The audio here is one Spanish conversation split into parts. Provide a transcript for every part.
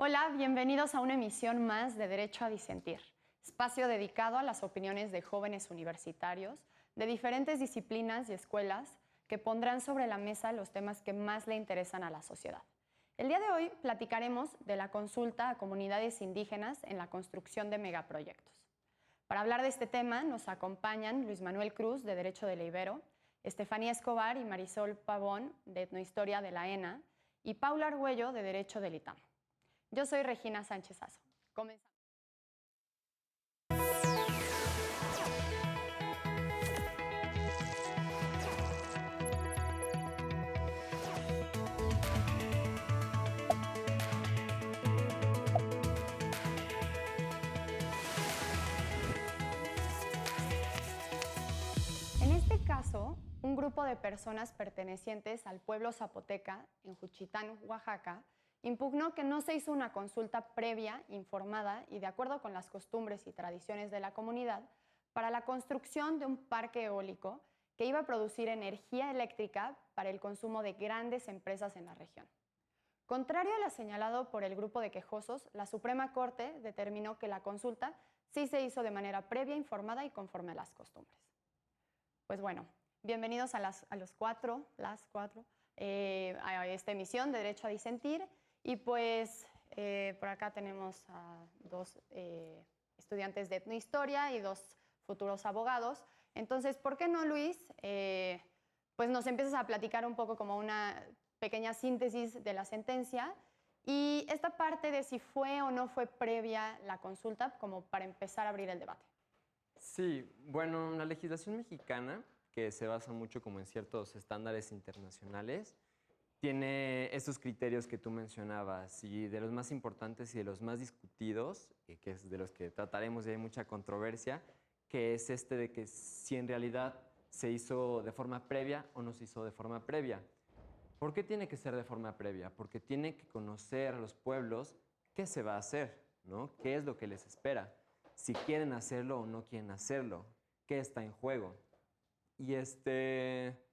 Hola, bienvenidos a una emisión más de Derecho a Disentir, espacio dedicado a las opiniones de jóvenes universitarios de diferentes disciplinas y escuelas que pondrán sobre la mesa los temas que más le interesan a la sociedad. El día de hoy platicaremos de la consulta a comunidades indígenas en la construcción de megaproyectos. Para hablar de este tema nos acompañan Luis Manuel Cruz, de Derecho de la Ibero, Estefanía Escobar y Marisol Pavón, de Etnohistoria de la ENA, y Paula Argüello, de Derecho del ITAM. Yo soy Regina Sánchez Azo. Comenzamos. En este caso, un grupo de personas pertenecientes al pueblo zapoteca en Juchitán, Oaxaca, impugnó que no se hizo una consulta previa, informada y de acuerdo con las costumbres y tradiciones de la comunidad para la construcción de un parque eólico que iba a producir energía eléctrica para el consumo de grandes empresas en la región. Contrario a lo señalado por el grupo de quejosos, la Suprema Corte determinó que la consulta sí se hizo de manera previa, informada y conforme a las costumbres. Pues bueno, bienvenidos a las cuatro, a esta emisión de Derecho a Disentir. Y pues por acá tenemos a dos estudiantes de etnohistoria y dos futuros abogados. Entonces, ¿por qué no, Luis? Pues nos empiezas a platicar un poco como una pequeña síntesis de la sentencia y esta parte de si fue o no fue previa la consulta, como para empezar a abrir el debate. Sí, bueno, la legislación mexicana, que se basa mucho como en ciertos estándares internacionales, tiene estos criterios que tú mencionabas y de los más importantes y de los más discutidos, que es de los que trataremos y hay mucha controversia, que es este de que si en realidad se hizo de forma previa o no se hizo de forma previa. ¿Por qué tiene que ser de forma previa? Porque tiene que conocer a los pueblos qué se va a hacer, ¿no? ¿Qué es lo que les espera? Si quieren hacerlo o no quieren hacerlo, qué está en juego. Y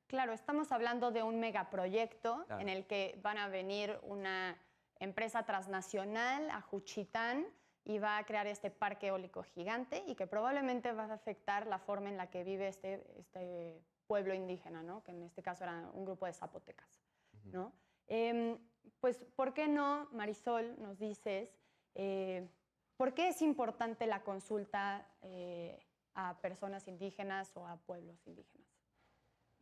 Claro, estamos hablando de un megaproyecto Claro. en el que van a venir una empresa transnacional a Juchitán y va a crear este parque eólico gigante y que probablemente va a afectar la forma en la que vive este pueblo indígena, ¿no? Que en este caso era un grupo de zapotecas, ¿no? Pues, ¿por qué no, Marisol, nos dices, por qué es importante la consulta a personas indígenas o a pueblos indígenas?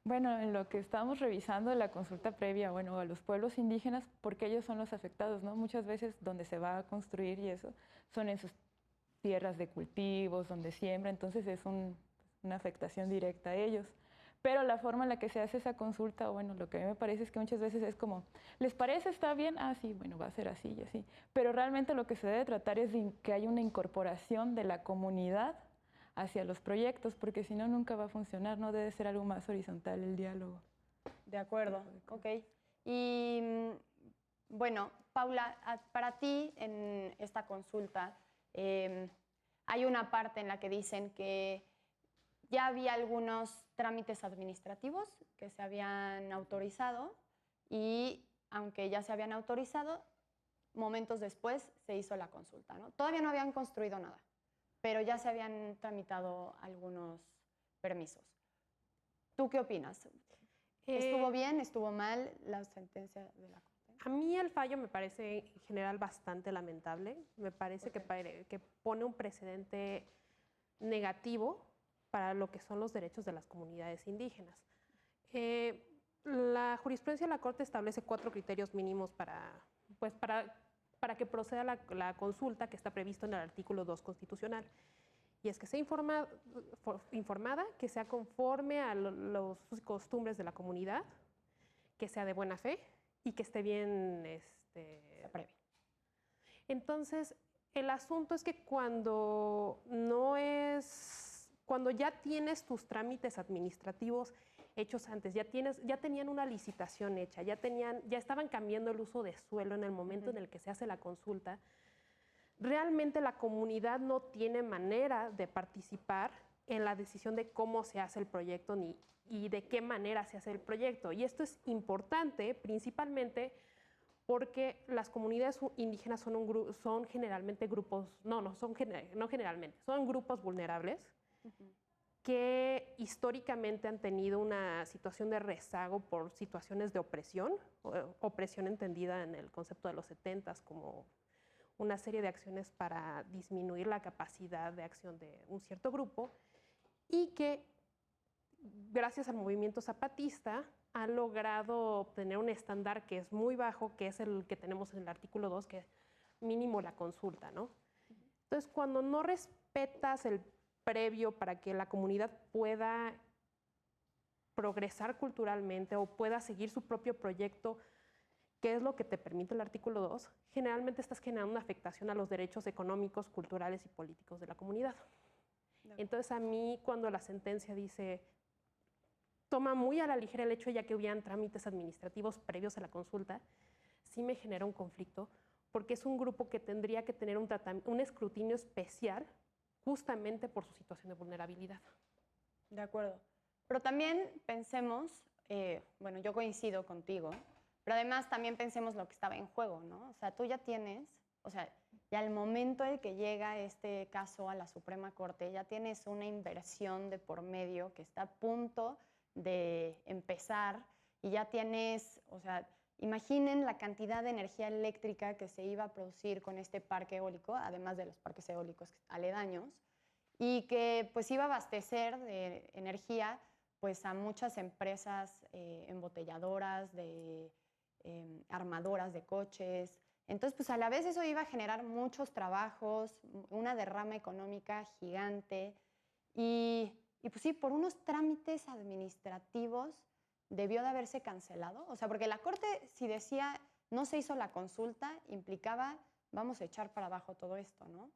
Bueno, en lo que estábamos revisando la consulta previa, bueno, a los pueblos indígenas, porque ellos son los afectados, ¿no? Muchas veces donde se va a construir y eso, son en sus tierras de cultivos, donde siembra, entonces es una afectación directa a ellos. Pero la forma en la que se hace esa consulta, bueno, lo que a mí me parece es que muchas veces es como, ¿les parece está bien? Ah, sí, bueno, va a ser así y así. Pero realmente lo que se debe tratar es de que haya una incorporación de la comunidad hacia los proyectos, porque si no, nunca va a funcionar, no debe ser algo más horizontal el diálogo. De acuerdo, ok. Y bueno, Paula, para ti en esta consulta hay una parte en la que dicen que ya había algunos trámites administrativos que se habían autorizado y aunque ya se habían autorizado, momentos después se hizo la consulta, ¿no? Todavía no habían construido nada, pero ya se habían tramitado algunos permisos. ¿Tú qué opinas? ¿Estuvo bien? ¿Estuvo mal la sentencia de la Corte? A mí el fallo me parece en general bastante lamentable. Me parece que pone un precedente negativo para lo que son los derechos de las comunidades indígenas. La jurisprudencia de la Corte establece 4 criterios mínimos para que proceda la consulta que está previsto en el artículo 2 constitucional. Y es que sea informada, que sea conforme a las costumbres de la comunidad, que sea de buena fe y que esté bien previa. Entonces, el asunto es que cuando ya tienes tus trámites administrativos hechos antes, ya tenían una licitación hecha, ya estaban cambiando el uso de suelo en el momento en el que se hace la consulta, realmente la comunidad no tiene manera de participar en la decisión de cómo se hace el proyecto y de qué manera se hace el proyecto. Y esto es importante principalmente porque las comunidades indígenas son generalmente grupos, no generalmente, son grupos vulnerables que históricamente han tenido una situación de rezago por situaciones de opresión, opresión entendida en el concepto de los 70s como una serie de acciones para disminuir la capacidad de acción de un cierto grupo, y que gracias al movimiento zapatista ha logrado obtener un estándar que es muy bajo, que es el que tenemos en el artículo 2, que es mínimo la consulta, ¿no? Entonces, cuando no respetas el previo para que la comunidad pueda progresar culturalmente o pueda seguir su propio proyecto, que es lo que te permite el artículo 2, generalmente estás generando una afectación a los derechos económicos, culturales y políticos de la comunidad. Entonces, a mí, cuando la sentencia dice, toma muy a la ligera el hecho ya que hubieran trámites administrativos previos a la consulta, sí me genera un conflicto, porque es un grupo que tendría que tener un escrutinio especial justamente por su situación de vulnerabilidad. De acuerdo. Pero también pensemos, bueno, yo coincido contigo, pero además también pensemos lo que estaba en juego, ¿no? O sea, tú ya tienes, o sea, ya al momento en que llega este caso a la Suprema Corte, ya tienes una inversión de por medio que está a punto de empezar y ya tienes, o sea, imaginen la cantidad de energía eléctrica que se iba a producir con este parque eólico, además de los parques eólicos aledaños, y que pues iba a abastecer de energía pues a muchas empresas embotelladoras, armadoras de coches. Entonces, pues a la vez eso iba a generar muchos trabajos, una derrama económica gigante y pues sí, por unos trámites administrativos debió de haberse cancelado. O sea, porque la Corte, si decía no se hizo la consulta, implicaba vamos a echar para abajo todo esto, ¿no?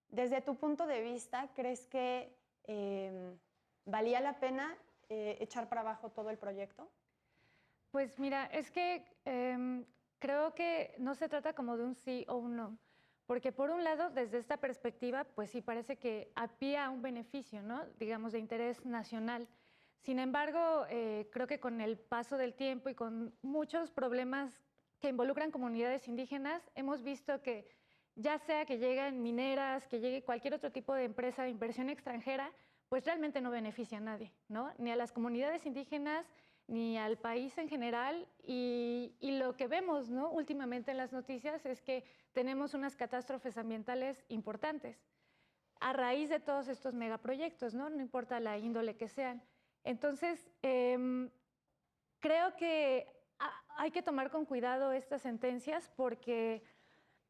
Desde tu punto de vista, ¿crees que valía la pena echar para abajo todo el proyecto? Pues mira, es que creo que no se trata como de un sí o un no, porque por un lado, desde esta perspectiva, pues sí parece que había un beneficio, ¿no? Digamos, de interés nacional. Sin embargo, creo que con el paso del tiempo y con muchos problemas que involucran comunidades indígenas, hemos visto que ya sea que lleguen mineras, que llegue cualquier otro tipo de empresa de inversión extranjera, pues realmente no beneficia a nadie, ¿no? Ni a las comunidades indígenas, ni al país en general. Y lo que vemos, ¿no?, últimamente en las noticias es que tenemos unas catástrofes ambientales importantes a raíz de todos estos megaproyectos, ¿no? No importa la índole que sean. Entonces, creo que hay que tomar con cuidado estas sentencias porque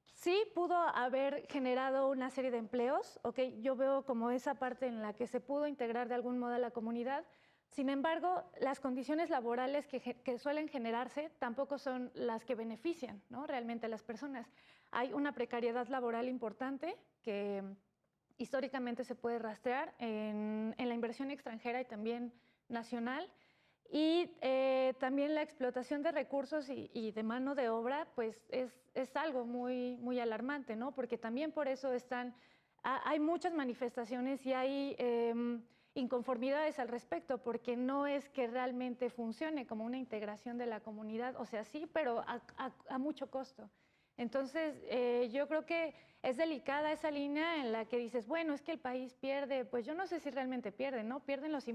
sí pudo haber generado una serie de empleos, ¿ok? Yo veo como esa parte en la que se pudo integrar de algún modo a la comunidad. Sin embargo, las condiciones laborales que suelen generarse tampoco son las que benefician, ¿no?, realmente a las personas. Hay una precariedad laboral importante que históricamente se puede rastrear en la inversión extranjera y también nacional. Y también la explotación de recursos y de mano de obra, pues es algo muy, muy alarmante, ¿no? Porque también por eso hay muchas manifestaciones y hay inconformidades al respecto, porque no es que realmente funcione como una integración de la comunidad, o sea, sí, pero a mucho costo. Entonces, yo creo que es delicada esa línea en la que dices, bueno, es que el país pierde. Pues yo no sé si realmente pierde, ¿no? Pierden los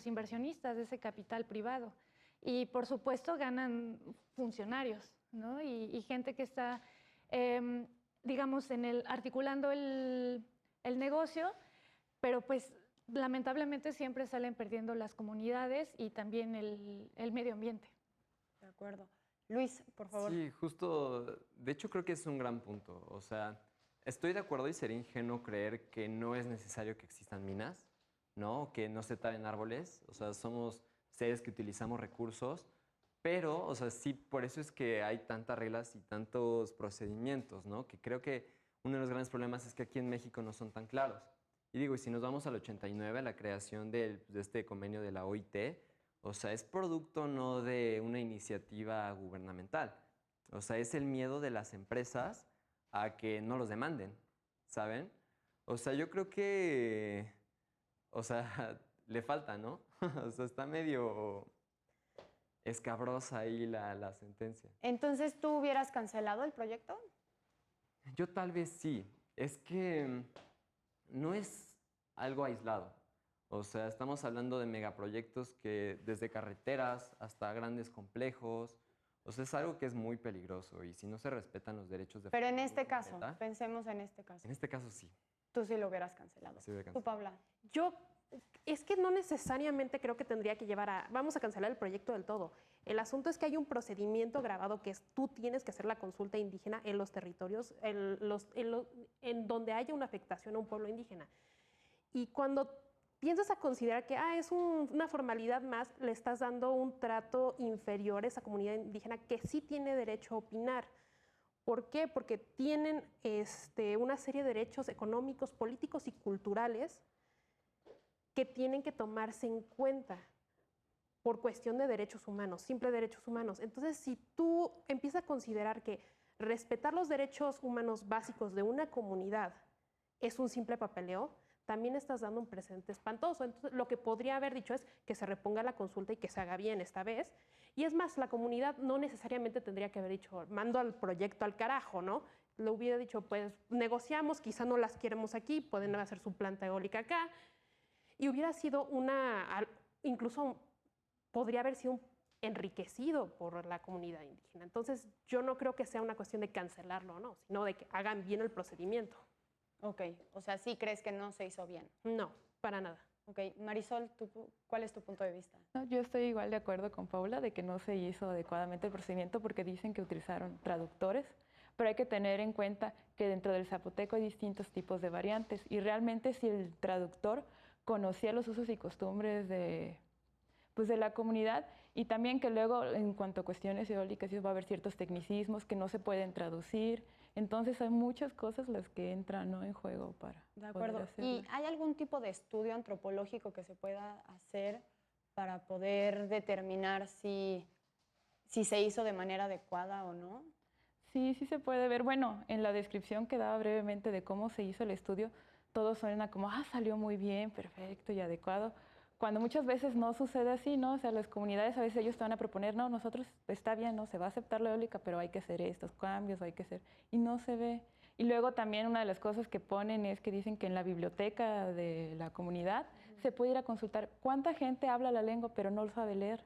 inversionistas de ese capital privado. Y por supuesto ganan funcionarios, ¿no? Y gente que está, digamos, articulando el negocio, pero pues lamentablemente siempre salen perdiendo las comunidades y también el medio ambiente. De acuerdo. Luis, por favor. Sí, justo, de hecho creo que es un gran punto. O sea, estoy de acuerdo y sería ingenuo creer que no es necesario que existan minas, ¿no? Que no se talen árboles. O sea, somos seres que utilizamos recursos, pero, o sea, sí, por eso es que hay tantas reglas y tantos procedimientos, ¿no? Que creo que uno de los grandes problemas es que aquí en México no son tan claros. Y digo, y si nos vamos al 89, a la creación de este convenio de la OIT, o sea, es producto no de una iniciativa gubernamental. O sea, es el miedo de las empresas a que no los demanden, ¿saben? O sea, yo creo que, o sea, le falta, ¿no? O sea, está medio, escabrosa ahí la sentencia. Entonces, ¿tú hubieras cancelado el proyecto? Yo tal vez sí. Es que no es algo aislado. O sea, estamos hablando de megaproyectos que desde carreteras hasta grandes complejos. O sea, es algo que es muy peligroso y si no se respetan los derechos de Pero en forma este muy caso, concreta, pensemos en este caso. en este caso sí. Tú sí lo hubieras cancelado. Sí hubiera ¿Tú, cancelado. Paula? Yo, es que no necesariamente creo que tendría que llevar a, vamos a cancelar el proyecto del todo. El asunto es que hay un procedimiento grabado que es, tú tienes que hacer la consulta indígena en los territorios, en donde haya una afectación a un pueblo indígena. Y cuando piensas a considerar que es una formalidad más, le estás dando un trato inferior a esa comunidad indígena que sí tiene derecho a opinar. ¿Por qué? Porque tienen una serie de derechos económicos, políticos y culturales que tienen que tomarse en cuenta por cuestión de derechos humanos, simple derechos humanos. Entonces, si tú empiezas a considerar que respetar los derechos humanos básicos de una comunidad es un simple papeleo, también estás dando un precedente espantoso. Entonces, lo que podría haber dicho es que se reponga la consulta y que se haga bien esta vez. Y es más, la comunidad no necesariamente tendría que haber dicho, mando al proyecto al carajo, ¿no? Le hubiera dicho, pues negociamos, quizá no las queremos aquí, pueden hacer su planta eólica acá. Y hubiera sido incluso podría haber sido enriquecido por la comunidad indígena. Entonces, yo no creo que sea una cuestión de cancelarlo, ¿no? Sino de que hagan bien el procedimiento. Ok, o sea, sí crees que no se hizo bien. No, para nada. Ok, Marisol, ¿cuál es tu punto de vista? No, yo estoy igual de acuerdo con Paula de que no se hizo adecuadamente el procedimiento porque dicen que utilizaron traductores, pero hay que tener en cuenta que dentro del zapoteco hay distintos tipos de variantes y realmente si el traductor conocía los usos y costumbres de la comunidad y también que luego en cuanto a cuestiones eólicas va a haber ciertos tecnicismos que no se pueden traducir. Entonces hay muchas cosas las que entran, ¿no?, en juego para De acuerdo. poder hacerlo. ¿Y hay algún tipo de estudio antropológico que se pueda hacer para poder determinar si se hizo de manera adecuada o no? Sí, sí se puede ver. Bueno, en la descripción que daba brevemente de cómo se hizo el estudio, todo suena como, salió muy bien, perfecto y adecuado. Cuando muchas veces no sucede así, ¿no? O sea, las comunidades a veces ellos te van a proponer, no, nosotros está bien, ¿no? Se va a aceptar la eólica, pero hay que hacer estos cambios, hay que hacer... Y no se ve. Y luego también una de las cosas que ponen es que dicen que en la biblioteca de la comunidad se puede ir a consultar cuánta gente habla la lengua, pero no lo sabe leer.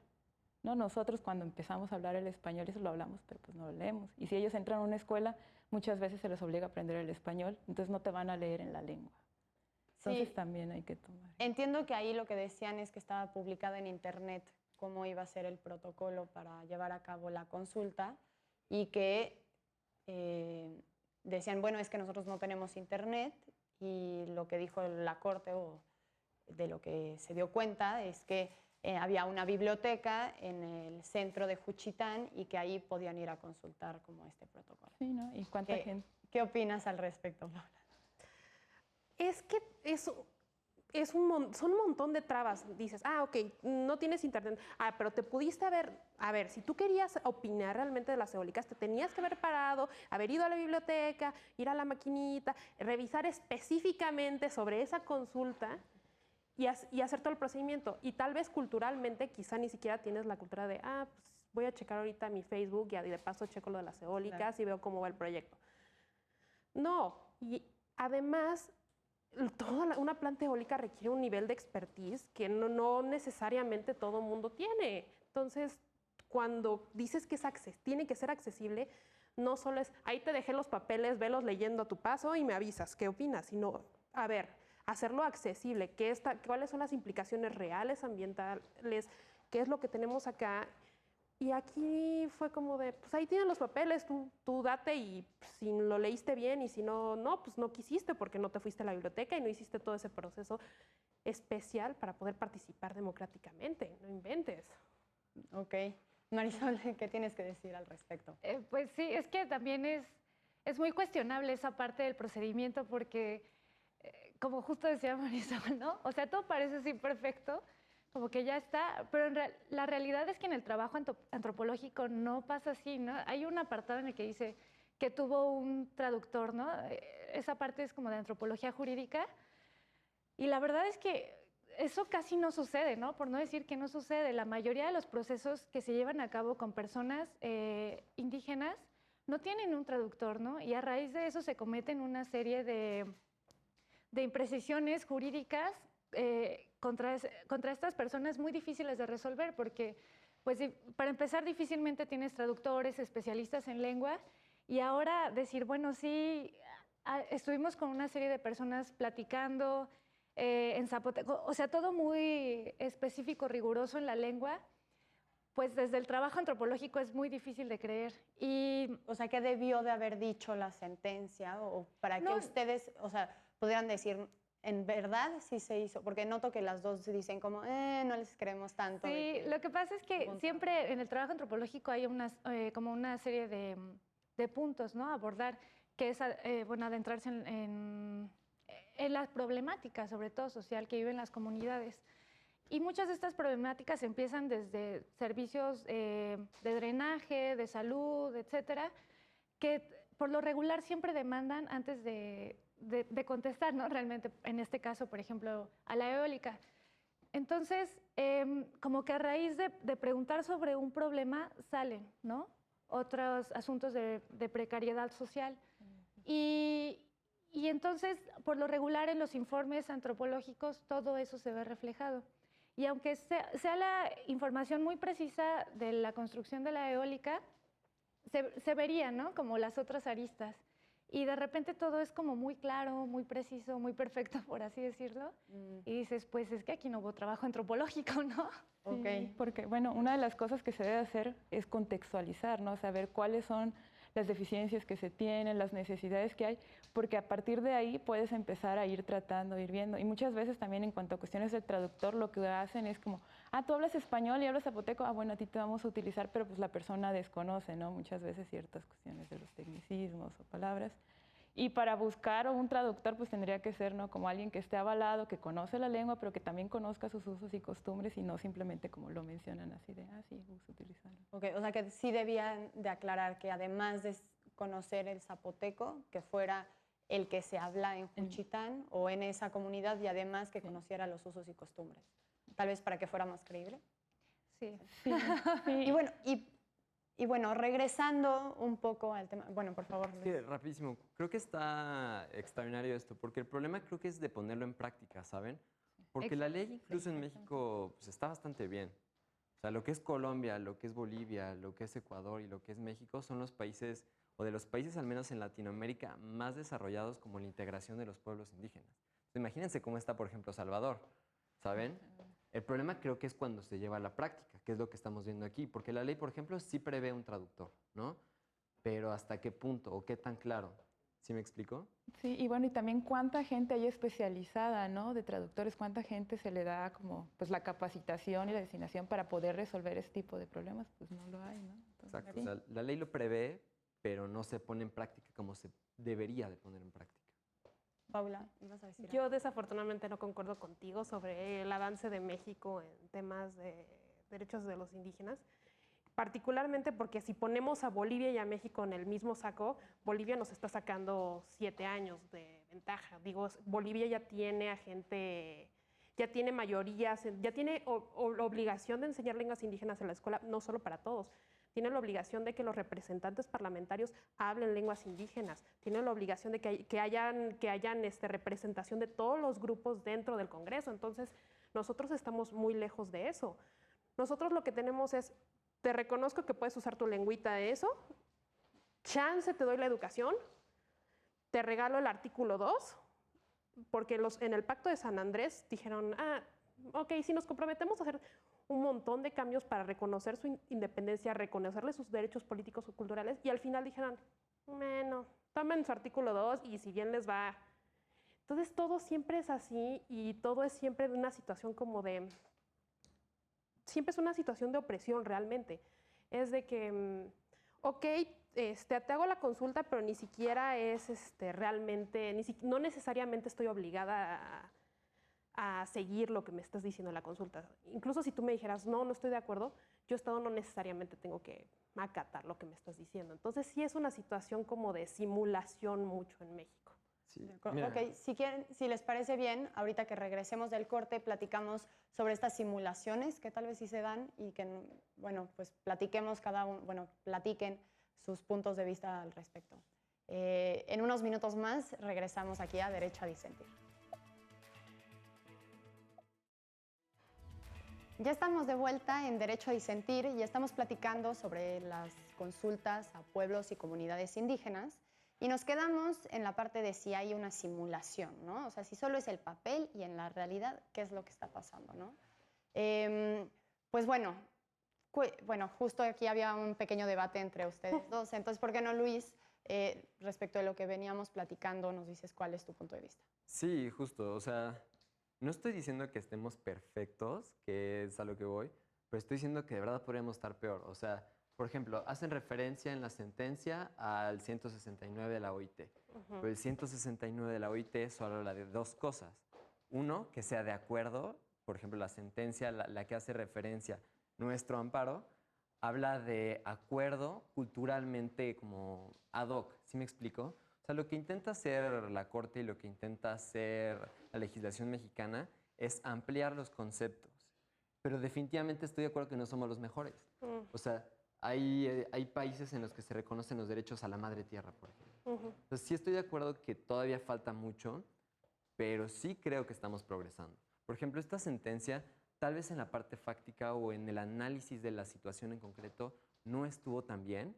¿No? Nosotros cuando empezamos a hablar el español, eso lo hablamos, pero pues no lo leemos. Y si ellos entran a una escuela, muchas veces se les obliga a aprender el español, entonces no te van a leer en la lengua. Entonces Sí. también hay que tomar. Entiendo que ahí lo que decían es que estaba publicado en internet cómo iba a ser el protocolo para llevar a cabo la consulta y que decían, bueno, es que nosotros no tenemos internet y lo que dijo la Corte o de lo que se dio cuenta es que había una biblioteca en el centro de Juchitán y que ahí podían ir a consultar como este protocolo. Sí, ¿no? ¿Y cuánta gente? ¿Qué opinas al respecto, Paula? Es que son un montón de trabas. Dices, ok, no tienes internet. Pero te pudiste haber, si tú querías opinar realmente de las eólicas, te tenías que haber parado, haber ido a la biblioteca, ir a la maquinita, revisar específicamente sobre esa consulta y hacer todo el procedimiento. Y tal vez culturalmente quizá ni siquiera tienes la cultura de, pues voy a checar ahorita mi Facebook y de paso checo lo de las eólicas, claro, y veo cómo va el proyecto. No, y además una planta eólica requiere un nivel de expertise que no necesariamente todo el mundo tiene. Entonces, cuando dices que tiene que ser accesible, no solo es, ahí te dejé los papeles, velos leyendo a tu paso y me avisas qué opinas, sino, hacerlo accesible, cuáles son las implicaciones reales ambientales, qué es lo que tenemos acá. Y aquí fue como de, pues ahí tienen los papeles, tú date y si lo leíste bien y si no, pues no quisiste porque no te fuiste a la biblioteca y no hiciste todo ese proceso especial para poder participar democráticamente, no inventes. Ok. Marisol, ¿qué tienes que decir al respecto? Pues sí, es que también es muy cuestionable esa parte del procedimiento porque, como justo decía Marisol, ¿no? O sea, todo parece así perfecto, como que ya está, pero la realidad es que en el trabajo antropológico no pasa así, ¿no? Hay un apartado en el que dice que tuvo un traductor, ¿no? Esa parte es como de antropología jurídica y la verdad es que eso casi no sucede, ¿no? Por no decir que no sucede. La mayoría de los procesos que se llevan a cabo con personas indígenas no tienen un traductor, ¿no? Y a raíz de eso se cometen una serie de imprecisiones jurídicas contra estas personas muy difíciles de resolver, porque, pues, para empezar, difícilmente tienes traductores, especialistas en lengua, y ahora decir, bueno, sí, estuvimos con una serie de personas platicando en zapoteco, o sea, todo muy específico, riguroso en la lengua, pues desde el trabajo antropológico es muy difícil de creer. Y, O sea, ¿qué debió de haber dicho la sentencia? O para que ustedes, o sea, pudieran decir, en verdad sí se hizo, porque noto que las dos dicen como, no les creemos tanto. sí, lo que pasa es que siempre en el trabajo antropológico hay como una serie de puntos, ¿no? A abordar, que es, bueno, adentrarse en la problemática, sobre todo social, que viven las comunidades. Y muchas de estas problemáticas empiezan desde servicios de drenaje, de salud, etcétera, que por lo regular siempre demandan antes de contestar, ¿no? Realmente, en este caso, por ejemplo, a la eólica. Entonces, como que a raíz de preguntar sobre un problema salen, ¿no? Otros asuntos de precariedad social. Y entonces, por lo regular, en los informes antropológicos, todo eso se ve reflejado. Y aunque sea la información muy precisa de la construcción de la eólica, se vería, ¿no? Como las otras aristas. Y de repente todo es como muy claro, muy preciso, muy perfecto, por así decirlo. Y dices, pues es que aquí no hubo trabajo antropológico, ¿no? Sí, porque, bueno, una de las cosas que se debe hacer es contextualizar, ¿no? Saber cuáles son las deficiencias que se tienen, las necesidades que hay, porque a partir de ahí puedes empezar a ir tratando, ir viendo. Y muchas veces también en cuanto a cuestiones del traductor, lo que hacen es como, tú hablas español y hablas zapoteco, bueno, a ti te vamos a utilizar, pero pues la persona desconoce, ¿no? Muchas veces ciertas cuestiones de los tecnicismos o palabras. Y para buscar un traductor, pues tendría que ser, ¿no? Como alguien que esté avalado, que conoce la lengua, pero que también conozca sus usos y costumbres y no simplemente como lo mencionan así de, sí, uso utilizarlo. Okay, o sea que sí debían de aclarar que además de conocer el zapoteco, que fuera el que se habla en Juchitán o en esa comunidad y además que conociera los usos y costumbres. Tal vez para que fuera más creíble. Sí. Sí, sí. Y bueno, regresando un poco al tema. Bueno, por favor. Es que rapidísimo, creo que está extraordinario esto, porque el problema creo que es de ponerlo en práctica, ¿saben? Porque la ley incluso en México pues, está bastante bien. O sea, lo que es Colombia, lo que es Bolivia, lo que es Ecuador y lo que es México son los países, o de los países al menos en Latinoamérica, más desarrollados como la integración de los pueblos indígenas. Entonces, imagínense cómo está, por ejemplo, Salvador, ¿saben? El problema creo que es cuando se lleva a la práctica, que es lo que estamos viendo aquí, porque la ley, por ejemplo, sí prevé un traductor, ¿no? Pero ¿hasta qué punto o qué tan claro? ¿Sí me explico? Sí, y bueno, y también cuánta gente hay especializada, ¿no? De traductores, cuánta gente se le da como pues la capacitación y la designación para poder resolver ese tipo de problemas, pues no lo hay, ¿no? Entonces, exacto, o sea, la ley lo prevé, pero no se pone en práctica como se debería de poner en práctica. Paula, ¿ibas a decir? Yo desafortunadamente no concuerdo contigo sobre el avance de México en temas de derechos de los indígenas, particularmente porque si ponemos a Bolivia y a México en el mismo saco, Bolivia nos está sacando 7 años de ventaja. Digo, Bolivia ya tiene a gente, ya tiene mayorías, ya tiene la obligación de enseñar lenguas indígenas en la escuela, no solo para todos. Tienen la obligación de que los representantes parlamentarios hablen lenguas indígenas. Tienen la obligación de que hayan representación de todos los grupos dentro del Congreso. Entonces, nosotros estamos muy lejos de eso. Nosotros lo que tenemos es, te reconozco que puedes usar tu lengüita de eso, chance te doy la educación, te regalo el artículo 2, porque en el Pacto de San Andrés dijeron, ok, si nos comprometemos a hacer un montón de cambios para reconocer su independencia, reconocerle sus derechos políticos o culturales, y al final dijeron, bueno, tomen su artículo 2 y si bien les va. Entonces todo siempre es así y todo es siempre de una situación como de, siempre es una situación de opresión realmente. Es de que, ok, te hago la consulta, pero ni siquiera es realmente, no necesariamente estoy obligada a seguir lo que me estás diciendo en la consulta. Incluso si tú me dijeras, no estoy de acuerdo, yo Estado no necesariamente tengo que acatar lo que me estás diciendo. Entonces sí es una situación como de simulación mucho en México. Sí, Ok, si quieren, si les parece bien, ahorita que regresemos del corte, platicamos sobre estas simulaciones que tal vez sí se dan y que, bueno, pues platiquemos cada uno, bueno, platiquen sus puntos de vista al respecto. En unos minutos más regresamos aquí a Derecho a Disentir. Ya estamos de vuelta en Derecho a Disentir y estamos platicando sobre las consultas a pueblos y comunidades indígenas y nos quedamos en la parte de si hay una simulación, ¿no? O sea, si solo es el papel y en la realidad, ¿qué es lo que está pasando, ¿no? Pues bueno, justo aquí había un pequeño debate entre ustedes dos, entonces, ¿por qué no, Luis, respecto de lo que veníamos platicando, nos dices cuál es tu punto de vista? Sí, justo. O sea, no estoy diciendo que estemos perfectos, que es a lo que voy, pero estoy diciendo que de verdad podríamos estar peor. O sea, por ejemplo, hacen referencia en la sentencia al 169 de la OIT. Pero el 169 de la OIT solo habla de dos cosas. Uno, que sea de acuerdo. Por ejemplo, la sentencia, la que hace referencia nuestro amparo, habla de acuerdo culturalmente como ad hoc. ¿Sí me explico? O sea, lo que intenta hacer la Corte y lo que intenta hacer la legislación mexicana es ampliar los conceptos. Pero definitivamente estoy de acuerdo que no somos los mejores. O sea, hay países en los que se reconocen los derechos a la madre tierra, por ejemplo. Entonces, sí estoy de acuerdo que todavía falta mucho, pero sí creo que estamos progresando. Por ejemplo, esta sentencia, tal vez en la parte fáctica o en el análisis de la situación en concreto, no estuvo tan bien,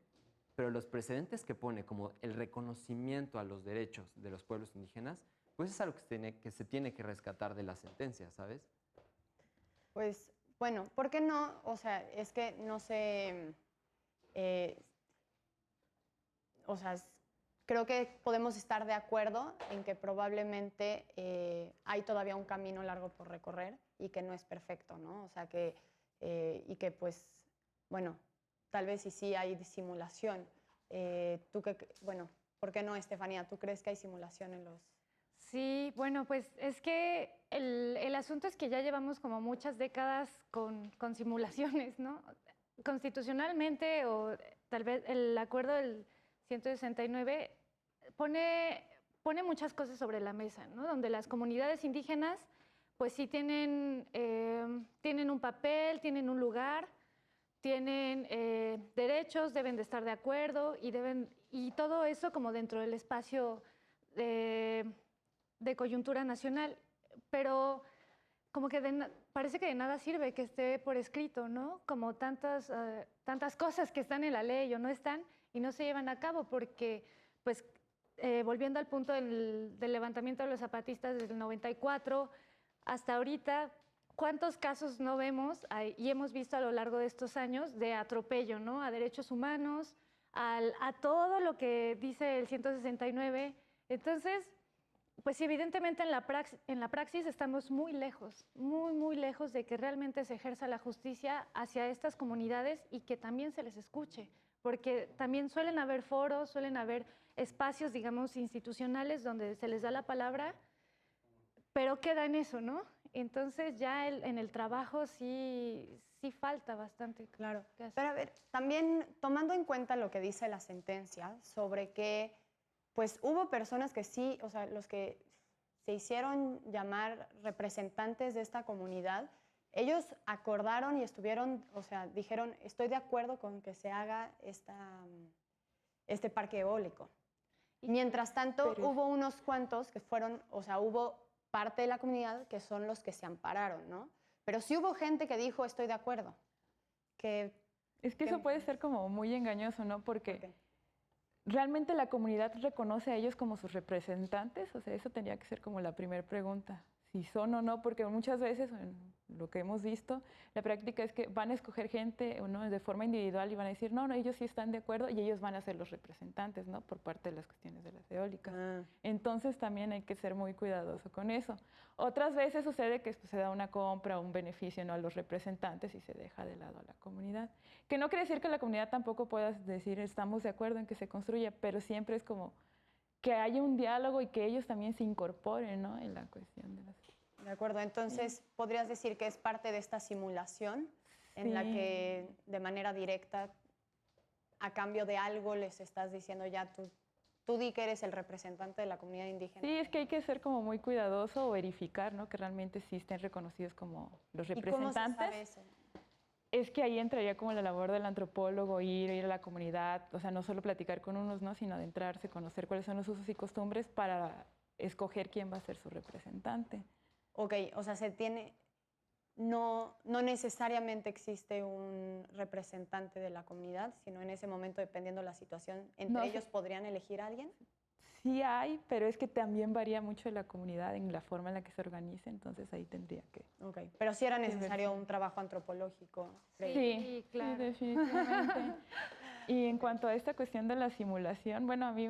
pero los precedentes que pone, como el reconocimiento a los derechos de los pueblos indígenas, pues es algo que se tiene que rescatar de la sentencia, ¿sabes? Pues bueno, ¿por qué no? O sea, es que no sé, o sea, creo que podemos estar de acuerdo en que probablemente hay todavía un camino largo por recorrer y que no es perfecto, ¿no? O sea, y que pues, bueno, tal vez sí hay simulación. Bueno, ¿por qué no, Estefanía? ¿Tú crees que hay simulación en los...? Sí, bueno, pues es que el asunto es que ya llevamos como muchas décadas con simulaciones, ¿no? Constitucionalmente o tal vez el acuerdo del 169 pone muchas cosas sobre la mesa, ¿no? Donde las comunidades indígenas pues sí tienen un papel, tienen un lugar, tienen derechos, deben de estar de acuerdo y todo eso como dentro del espacio de coyuntura nacional, pero como que parece que de nada sirve que esté por escrito, ¿no? Como tantas cosas que están en la ley o no están y no se llevan a cabo porque, pues, volviendo al punto del levantamiento de los zapatistas desde el 94 hasta ahorita, ¿cuántos casos no vemos y hemos visto a lo largo de estos años de atropello, ¿no? A derechos humanos, a todo lo que dice el 169. Entonces, pues sí, evidentemente en la praxis estamos muy lejos, muy lejos de que realmente se ejerza la justicia hacia estas comunidades y que también se les escuche, porque también suelen haber foros, suelen haber espacios, digamos, institucionales donde se les da la palabra, pero queda en eso, ¿no? Entonces ya en el trabajo sí falta bastante. Claro, que hacer. pero a ver, también tomando en cuenta lo que dice la sentencia sobre que pues hubo personas que sí, o sea, los que se hicieron llamar representantes de esta comunidad, ellos acordaron y estuvieron, o sea, dijeron, estoy de acuerdo con que se haga este parque eólico. Mientras tanto, hubo unos cuantos que fueron, o sea, hubo parte de la comunidad que son los que se ampararon, ¿no? Pero sí hubo gente que dijo, estoy de acuerdo. Es que eso puede ser como muy engañoso, ¿no? Porque ¿realmente la comunidad reconoce a ellos como sus representantes? O sea, eso tendría que ser como la primera pregunta. Si son o no, porque muchas veces, en lo que hemos visto, la práctica es que van a escoger gente, ¿no?, de forma individual y van a decir, no, ellos sí están de acuerdo y ellos van a ser los representantes, ¿no?, por parte de las cuestiones de las eólicas. Entonces también hay que ser muy cuidadoso con eso. Otras veces sucede que pues, se da una compra o un beneficio, ¿no?, a los representantes y se deja de lado a la comunidad. Que no quiere decir que la comunidad tampoco pueda decir estamos de acuerdo en que se construya, pero siempre es como que haya un diálogo y que ellos también se incorporen, ¿no?, en la cuestión de las... De acuerdo, entonces podrías decir que es parte de esta simulación en la que de manera directa, a cambio de algo, les estás diciendo ya tú tú di que eres el representante de la comunidad indígena. Sí, es que hay que ser como muy cuidadoso o verificar, ¿no? Que realmente sí estén reconocidos como los representantes. ¿Y cómo se sabe eso? Es que ahí entraría como la labor del antropólogo, ir a la comunidad, o sea, no solo platicar con unos, ¿no? Sino adentrarse, conocer cuáles son los usos y costumbres para escoger quién va a ser su representante. Ok, o sea, no necesariamente existe un representante de la comunidad, sino en ese momento, dependiendo de la situación, entre ellos podrían elegir a alguien. Sí hay, pero es que también varía mucho de la comunidad en la forma en la que se organice, entonces ahí tendría que... Ok, pero sí era necesario un trabajo antropológico. Sí, claro. sí, definitivamente. Y en cuanto a esta cuestión de la simulación, bueno, a mí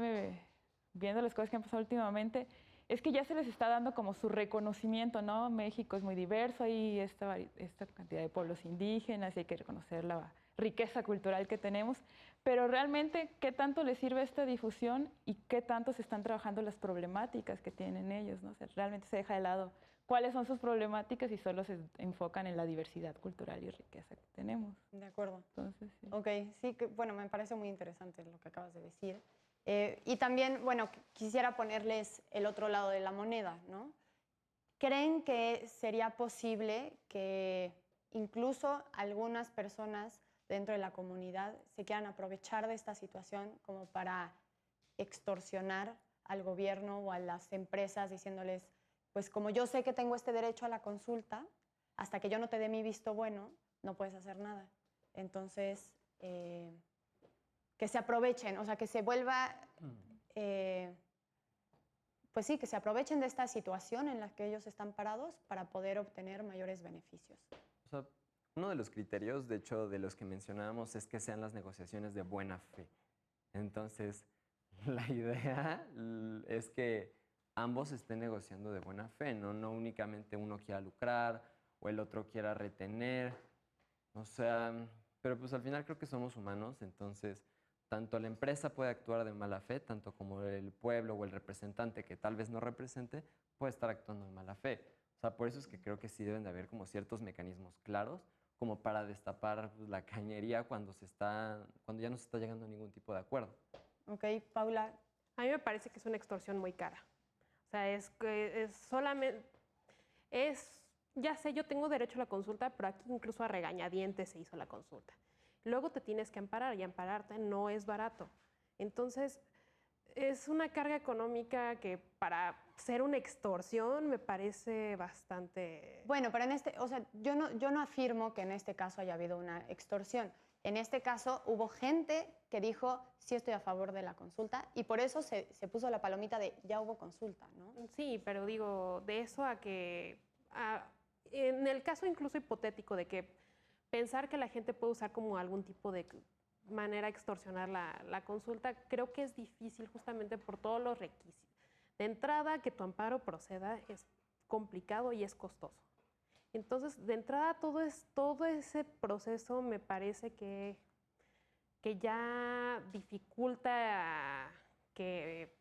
viendo las cosas que han pasado últimamente, es que ya se les está dando como su reconocimiento, ¿no? México es muy diverso, hay esta cantidad de pueblos indígenas y hay que reconocer la riqueza cultural que tenemos, pero realmente, ¿qué tanto les sirve esta difusión y qué tanto se están trabajando las problemáticas que tienen ellos, ¿no? O sea, realmente se deja de lado cuáles son sus problemáticas y solo se enfocan en la diversidad cultural y riqueza que tenemos. De acuerdo. Entonces, sí. Ok, sí, bueno, me parece muy interesante lo que acabas de decir. Y también, bueno, quisiera ponerles el otro lado de la moneda, ¿no? ¿Creen que sería posible que incluso algunas personas dentro de la comunidad se quieran aprovechar de esta situación como para extorsionar al gobierno o a las empresas diciéndoles, pues como yo sé que tengo este derecho a la consulta, hasta que yo no te dé mi visto bueno, no puedes hacer nada? Entonces, que se aprovechen, o sea, que se vuelva, pues sí, que se aprovechen de esta situación en la que ellos están parados para poder obtener mayores beneficios. O sea, uno de los criterios, de hecho, de los que mencionábamos, es que sean las negociaciones de buena fe. Entonces, la idea es que ambos estén negociando de buena fe, ¿no? No únicamente uno quiera lucrar o el otro quiera retener. O sea, pero pues al final creo que somos humanos, entonces tanto la empresa puede actuar de mala fe, tanto como el pueblo o el representante que tal vez no represente puede estar actuando de mala fe. O sea, por eso es que creo que sí deben de haber como ciertos mecanismos claros como para destapar pues, la cañería cuando ya no se está llegando a ningún tipo de acuerdo. Ok, Paula. A mí me parece que es una extorsión muy cara. O sea, es solamente, ya sé, yo tengo derecho a la consulta, pero aquí incluso a regañadientes se hizo la consulta. Luego te tienes que amparar y ampararte no es barato. Entonces, es una carga económica que para ser una extorsión me parece bastante... Bueno, pero o sea, yo no afirmo que en este caso haya habido una extorsión. En este caso hubo gente que dijo, sí estoy a favor de la consulta y por eso se puso la palomita de ya hubo consulta, ¿no? Sí, pero digo, de eso a que... en el caso incluso hipotético de que pensar que la gente puede usar como algún tipo de manera a extorsionar la consulta, creo que es difícil justamente por todos los requisitos. De entrada, que tu amparo proceda es complicado y es costoso. Entonces, de entrada, todo ese proceso me parece que ya dificulta que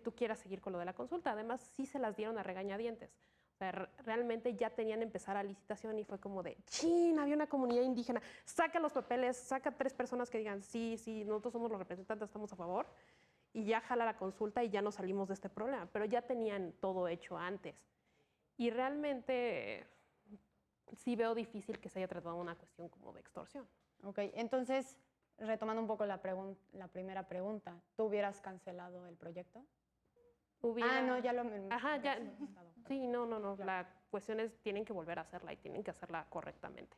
tú quieras seguir con lo de la consulta. Además, sí se las dieron a regañadientes. O sea, realmente ya tenían empezar a licitación y fue como de, ¡chin! Había una comunidad indígena, saca los papeles, saca 3 personas que digan, sí, nosotros somos los representantes, estamos a favor, y ya jala la consulta y ya no salimos de este problema. Pero ya tenían todo hecho antes. Y realmente sí veo difícil que se haya tratado una cuestión como de extorsión. Ok, entonces, retomando un poco la primera pregunta, ¿tú hubieras cancelado el proyecto? No, ya lo... Ajá, ya... Sí, no. Claro. La cuestión es, tienen que volver a hacerla y tienen que hacerla correctamente.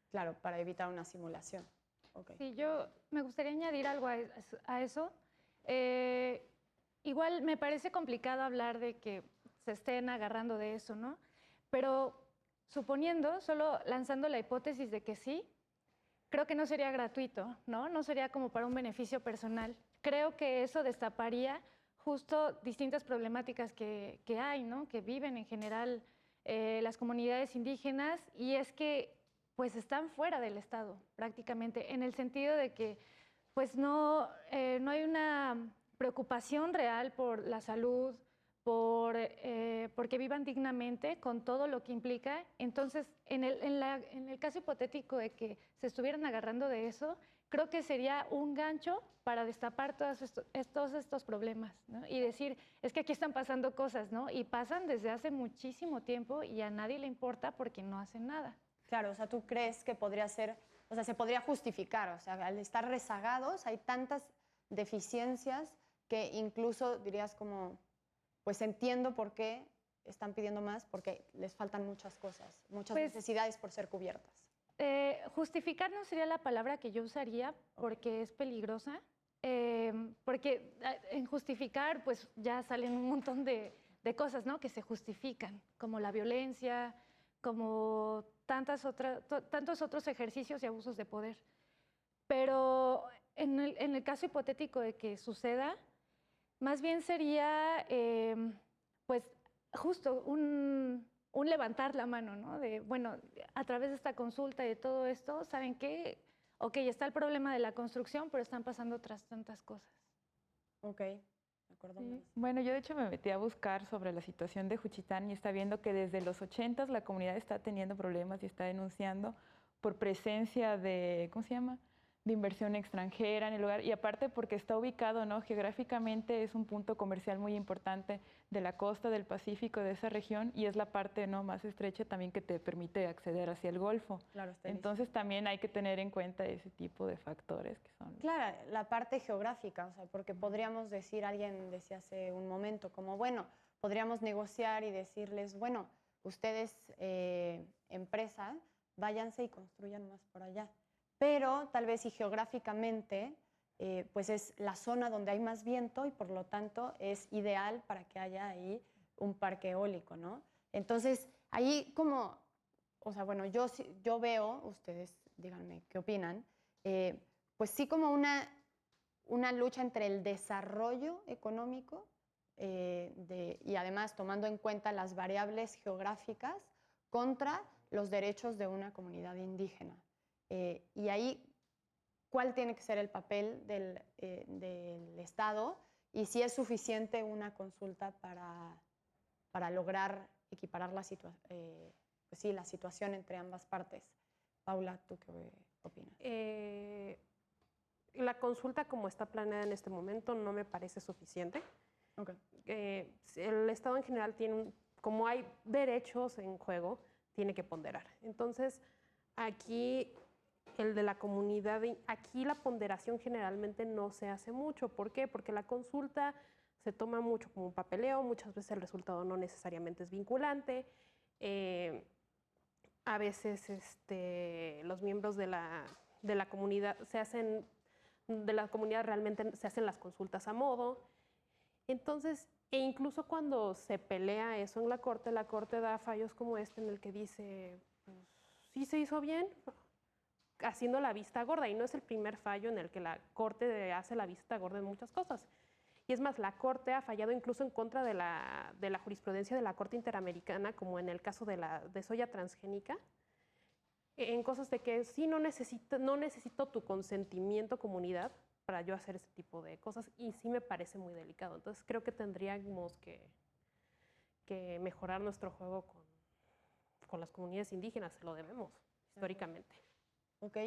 Claro, para evitar una simulación. Okay. Sí, yo me gustaría añadir algo a eso. Igual me parece complicado hablar de que se estén agarrando de eso, ¿no? Pero suponiendo, solo lanzando la hipótesis de que sí, creo que no sería gratuito, ¿no? No sería como para un beneficio personal. Creo que eso destaparía justo distintas problemáticas que hay, ¿no? Que viven en general las comunidades indígenas, y es que pues están fuera del Estado prácticamente, en el sentido de que pues no hay una preocupación real por la salud, porque vivan dignamente con todo lo que implica. Entonces, en el caso hipotético de que se estuvieran agarrando de eso, creo que sería un gancho para destapar todos estos problemas, ¿no? Y decir, es que aquí están pasando cosas, ¿no? Y pasan desde hace muchísimo tiempo y a nadie le importa porque no hacen nada. Claro, o sea, ¿tú crees que podría ser, o sea, se podría justificar? O sea, al estar rezagados hay tantas deficiencias que incluso dirías como, pues entiendo por qué están pidiendo más, porque les faltan muchas cosas, muchas Pues, necesidades por ser cubiertas. Justificar no sería la palabra que yo usaría porque es peligrosa, porque en justificar pues ya salen un montón de cosas, ¿no? Que se justifican, como la violencia, como tantos otros ejercicios y abusos de poder. Pero en el caso hipotético de que suceda, más bien sería pues justo un levantar la mano, ¿no? De, bueno, a través de esta consulta y de todo esto, ¿saben qué? Ok, está el problema de la construcción, pero están pasando otras tantas cosas. Ok, de acuerdo. Sí. Bueno, yo de hecho me metí a buscar sobre la situación de Juchitán y está viendo que desde los 80 la comunidad está teniendo problemas y está denunciando por presencia de, ¿cómo se llama?, de inversión extranjera en el lugar, y aparte porque está ubicado, ¿no?, geográficamente es un punto comercial muy importante de la costa del Pacífico de esa región y es la parte, ¿no?, más estrecha también que te permite acceder hacia el Golfo. Claro, está Entonces también hay que tener en cuenta ese tipo de factores que son... Claro, la parte geográfica, o sea, porque podríamos decir, alguien decía hace un momento, como, bueno, podríamos negociar y decirles, bueno, ustedes, empresa, váyanse y construyan más por allá. Pero tal vez si geográficamente, pues es la zona donde hay más viento y por lo tanto es ideal para que haya ahí un parque eólico, ¿no? Entonces, ahí como, o sea, bueno, yo veo, ustedes díganme qué opinan, pues sí como una lucha entre el desarrollo económico y además tomando en cuenta las variables geográficas contra los derechos de una comunidad indígena. Y ahí, ¿cuál tiene que ser el papel del Estado? Y si es suficiente una consulta para lograr equiparar la situación entre ambas partes. Paula, ¿tú qué opinas? La consulta como está planeada en este momento no me parece suficiente. Okay. El Estado en general tiene, como hay derechos en juego, tiene que ponderar. Entonces, aquí el de la comunidad, aquí la ponderación generalmente no se hace mucho. ¿Por qué? Porque la consulta se toma mucho como un papeleo, muchas veces el resultado no necesariamente es vinculante. A veces los miembros de la comunidad realmente se hacen las consultas a modo. Entonces, e incluso cuando se pelea eso en la corte da fallos como este en el que dice, pues, sí se hizo bien, haciendo la vista gorda. Y no es el primer fallo en el que la corte hace la vista gorda en muchas cosas. Y es más, la corte ha fallado incluso en contra de la jurisprudencia de la Corte Interamericana, como en el caso de soya transgénica, en cosas de que sí no necesito tu consentimiento, comunidad, para yo hacer ese tipo de cosas, y sí me parece muy delicado. Entonces creo que tendríamos que mejorar nuestro juego con las comunidades indígenas, se lo debemos, históricamente. Ok,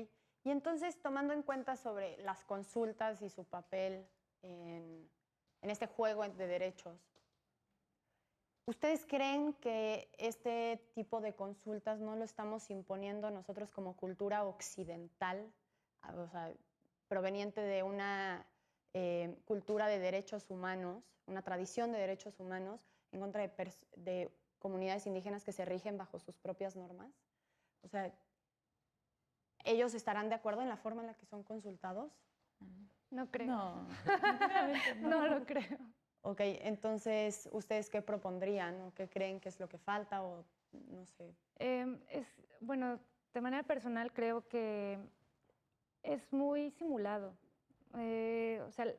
y entonces tomando en cuenta sobre las consultas y su papel en este juego de derechos, ¿ustedes creen que este tipo de consultas no lo estamos imponiendo nosotros como cultura occidental, o sea, proveniente de una cultura de derechos humanos, una tradición de derechos humanos en contra de comunidades indígenas que se rigen bajo sus propias normas? O sea, ¿ellos estarán de acuerdo en la forma en la que son consultados? No creo. No, No lo creo. Ok, entonces, ¿ustedes qué propondrían o qué creen que es lo que falta o no sé? Bueno, de manera personal creo que es muy simulado. O sea,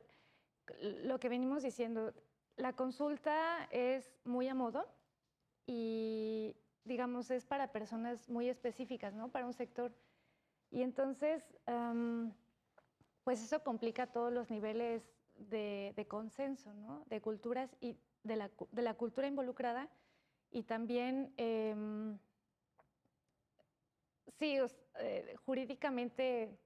lo que venimos diciendo, la consulta es muy a modo y, digamos, es para personas muy específicas, ¿no? Para un sector. Y entonces, pues eso complica todos los niveles de consenso, ¿no? De culturas y de la cultura involucrada y también, sí, jurídicamente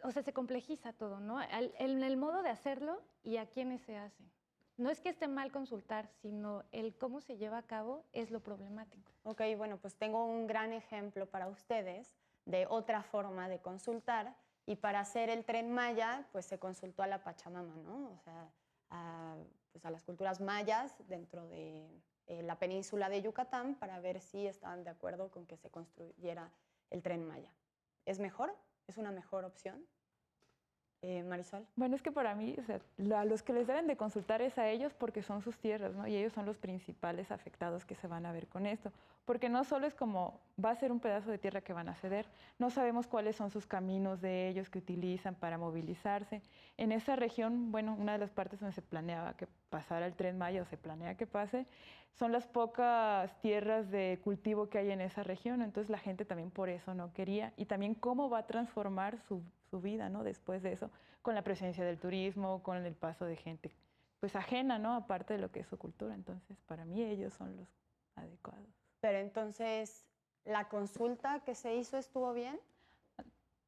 o sea, se complejiza todo, ¿no? En el modo de hacerlo y a quiénes se hacen. No es que esté mal consultar, sino el cómo se lleva a cabo es lo problemático. Ok, bueno, pues tengo un gran ejemplo para ustedes de otra forma de consultar, y para hacer el Tren Maya, pues se consultó a la Pachamama, ¿no? O sea, pues a las culturas mayas dentro de la península de Yucatán para ver si estaban de acuerdo con que se construyera el Tren Maya. ¿Es mejor? ¿Es una mejor opción? Marisol. Bueno, es que para mí, o sea, a los que les deben de consultar es a ellos porque son sus tierras, ¿no? Y ellos son los principales afectados que se van a ver con esto. Porque no solo es como, va a ser un pedazo de tierra que van a ceder, no sabemos cuáles son sus caminos de ellos que utilizan para movilizarse. En esa región, bueno, una de las partes donde se planeaba que pasara el Tren Maya, o se planea que pase, son las pocas tierras de cultivo que hay en esa región. Entonces la gente también por eso no quería. Y también cómo va a transformar su vida, ¿no? Después de eso, con la presencia del turismo, con el paso de gente pues ajena, ¿no? Aparte de lo que es su cultura. Entonces, para mí ellos son los adecuados. Pero entonces, ¿la consulta que se hizo estuvo bien?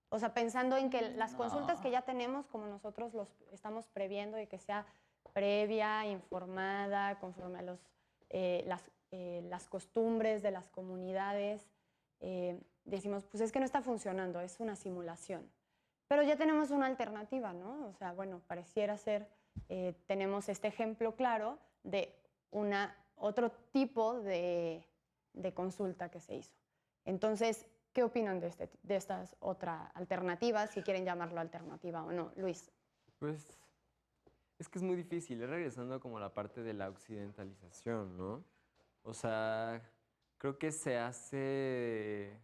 O sea, pensando en que las consultas que ya tenemos, como nosotros los estamos previendo, y que sea previa, informada, conforme a las costumbres de las comunidades, decimos, pues es que no está funcionando, es una simulación. Pero ya tenemos una alternativa, ¿no? O sea, bueno, pareciera ser, tenemos este ejemplo claro de otro tipo de consulta que se hizo. Entonces, ¿qué opinan de estas otras alternativas? Si quieren llamarlo alternativa o no. Luis. Pues es que es muy difícil, regresando como a la parte de la occidentalización, ¿no? O sea, creo que se hace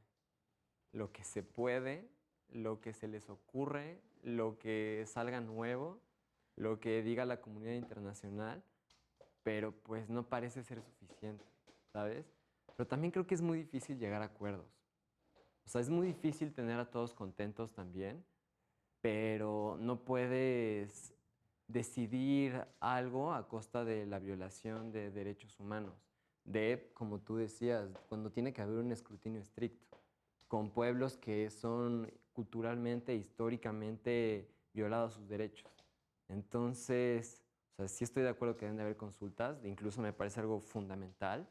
lo que se puede, lo que se les ocurre, lo que salga nuevo, lo que diga la comunidad internacional, pero pues no parece ser suficiente, ¿sabes? Pero también creo que es muy difícil llegar a acuerdos. O sea, es muy difícil tener a todos contentos también, pero no puedes decidir algo a costa de la violación de derechos humanos, de, como tú decías, cuando tiene que haber un escrutinio estricto, con pueblos que son culturalmente, históricamente violados sus derechos. Entonces, o sea, sí estoy de acuerdo que deben de haber consultas, incluso me parece algo fundamental,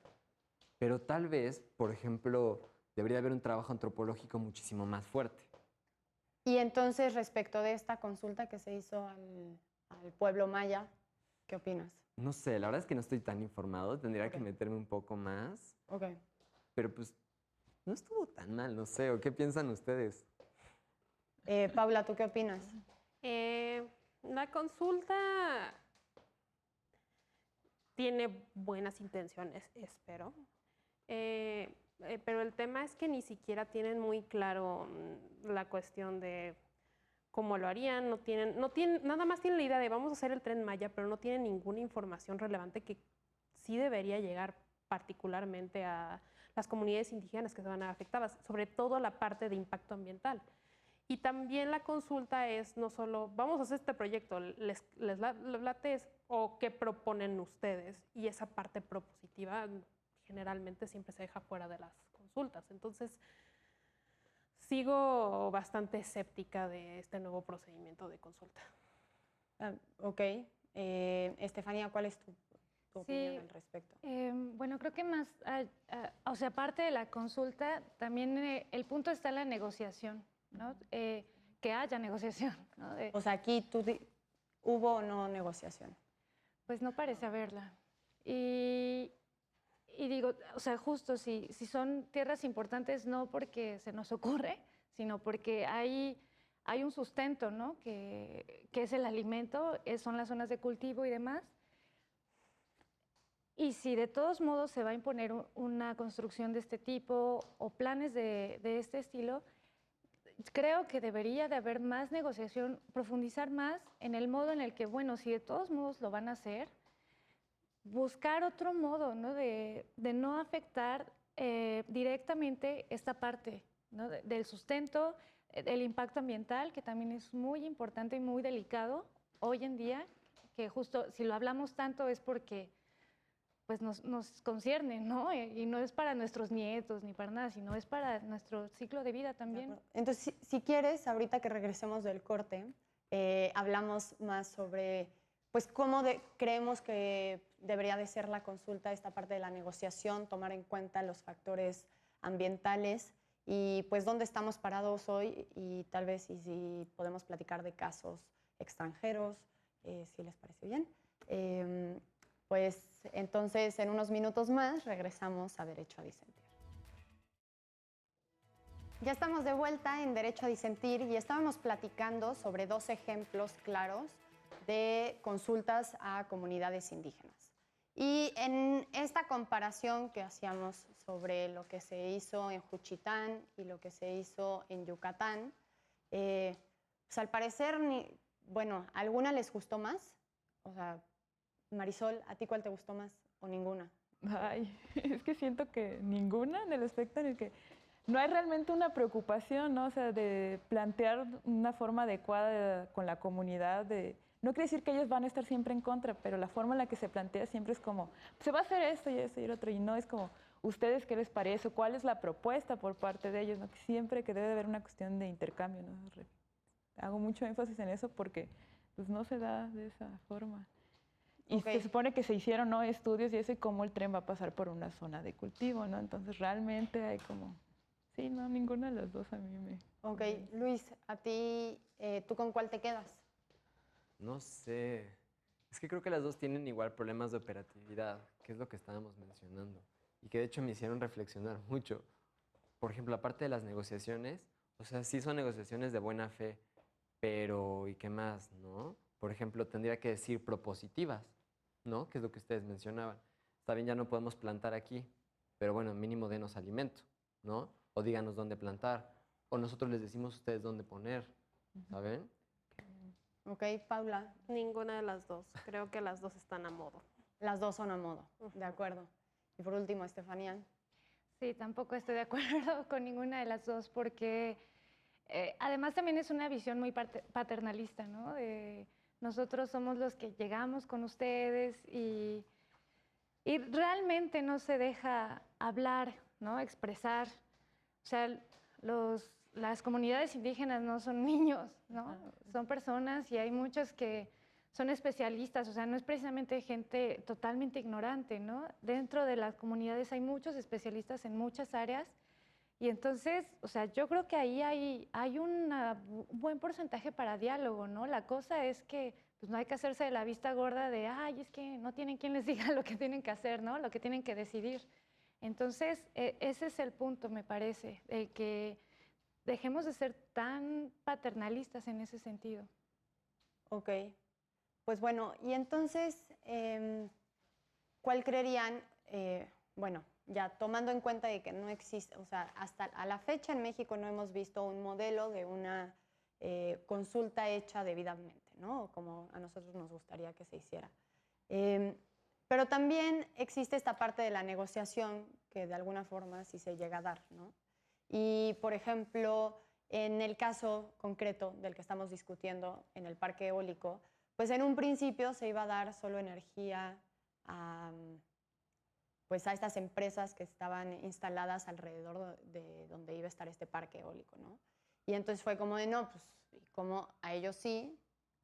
pero tal vez, por ejemplo, debería haber un trabajo antropológico muchísimo más fuerte. Y entonces, respecto de esta consulta que se hizo al pueblo maya, ¿qué opinas? No sé, la verdad es que no estoy tan informado, tendría que meterme un poco más. Ok. Pero pues no estuvo tan mal, no sé, ¿o qué piensan ustedes? Paula, ¿tú qué opinas? La consulta tiene buenas intenciones, espero. Pero el tema es que ni siquiera tienen muy claro la cuestión de cómo lo harían, nada más tienen la idea de vamos a hacer el Tren Maya, pero no tienen ninguna información relevante que sí debería llegar particularmente a las comunidades indígenas que se van a ver afectadas, sobre todo la parte de impacto ambiental. Y también la consulta es no solo, vamos a hacer este proyecto, les late o qué proponen ustedes, y esa parte propositiva generalmente siempre se deja fuera de las consultas. Entonces, sigo bastante escéptica de este nuevo procedimiento de consulta. Ok. Estefanía, ¿cuál es tu opinión al respecto? Bueno, creo que más, o sea, aparte de la consulta, también el punto está en la negociación, ¿no? Que haya negociación, ¿no? O sea, aquí ¿hubo o no negociación? Pues no parece haberla. Y digo, o sea, justo si son tierras importantes, no porque se nos ocurre, sino porque hay un sustento, ¿no? Que es el alimento, son las zonas de cultivo y demás. Y si de todos modos se va a imponer una construcción de este tipo o planes de este estilo, creo que debería de haber más negociación, profundizar más en el modo en el que, bueno, si de todos modos lo van a hacer, buscar otro modo, ¿no? de no afectar directamente esta parte, ¿no? Del sustento, del impacto ambiental, que también es muy importante y muy delicado hoy en día, que justo si lo hablamos tanto es porque pues nos conciernen, ¿no? Y no es para nuestros nietos ni para nada, sino es para nuestro ciclo de vida también. Entonces, si quieres, ahorita que regresemos del corte, hablamos más sobre pues cómo creemos que debería de ser la consulta, esta parte de la negociación, tomar en cuenta los factores ambientales y pues dónde estamos parados hoy y tal vez y si podemos platicar de casos extranjeros, si les parece bien. Pues entonces en unos minutos más regresamos a Derecho a Disentir. Ya estamos de vuelta en Derecho a Disentir y estábamos platicando sobre 2 ejemplos claros de consultas a comunidades indígenas. Y en esta comparación que hacíamos sobre lo que se hizo en Juchitán y lo que se hizo en Yucatán, pues al parecer, bueno, ¿a alguna les gustó más? O sea, Marisol, ¿a ti cuál te gustó más o ninguna? Ay, es que siento que ninguna, en el aspecto en el que no hay realmente una preocupación, ¿no? O sea, de plantear una forma adecuada con la comunidad. No quiere decir que ellos van a estar siempre en contra, pero la forma en la que se plantea siempre es como, se va a hacer esto y esto y el otro, y no es como, ¿ustedes qué les parece? ¿Cuál es la propuesta por parte de ellos? ¿No? Que siempre que debe de haber una cuestión de intercambio, ¿no? Hago mucho énfasis en eso porque pues, no se da de esa forma. Y se supone que se hicieron, ¿no?, estudios y eso, y cómo el tren va a pasar por una zona de cultivo, ¿no? Entonces realmente hay como... Sí, no, ninguna de las dos a mí me... Ok, Luis, ¿a ti, tú con cuál te quedas? No sé. Es que creo que las dos tienen igual problemas de operatividad, que es lo que estábamos mencionando. Y que de hecho me hicieron reflexionar mucho. Por ejemplo, aparte de las negociaciones, o sea, sí son negociaciones de buena fe, pero ¿y qué más, no? Por ejemplo, tendría que decir propositivas, ¿no? Que es lo que ustedes mencionaban. Está bien, ya no podemos plantar aquí, pero bueno, mínimo denos alimento, ¿no? O díganos dónde plantar, o nosotros les decimos a ustedes dónde poner, ¿saben? Ok, Paula. Ninguna de las dos. Creo que las dos están a modo. Las dos son a modo, de acuerdo. Y por último, Estefanía. Sí, tampoco estoy de acuerdo con ninguna de las dos porque además también es una visión muy paternalista, ¿no? Nosotros somos los que llegamos con ustedes y realmente no se deja hablar, ¿no? Expresar. O sea, las comunidades indígenas no son niños, ¿no? Son personas y hay muchos que son especialistas, o sea, no es precisamente gente totalmente ignorante, ¿no? Dentro de las comunidades hay muchos especialistas en muchas áreas y entonces, o sea, yo creo que ahí hay un buen porcentaje para diálogo, ¿no? La cosa es que pues no hay que hacerse de la vista gorda de, ay, es que no tienen quien les diga lo que tienen que hacer, ¿no? Lo que tienen que decidir. Entonces, ese es el punto, me parece, de que dejemos de ser tan paternalistas en ese sentido. Ok. Pues bueno, y entonces, ¿cuál creerían, bueno, ya tomando en cuenta de que no existe, o sea, hasta a la fecha en México no hemos visto un modelo de una consulta hecha debidamente, ¿no? Como a nosotros nos gustaría que se hiciera. Pero también existe esta parte de la negociación que de alguna forma sí se llega a dar, ¿no? Y, por ejemplo, en el caso concreto del que estamos discutiendo en el parque eólico, pues en un principio se iba a dar solo energía pues a estas empresas que estaban instaladas alrededor de donde iba a estar este parque eólico, ¿no? Y entonces fue como de, no, pues como a ellos sí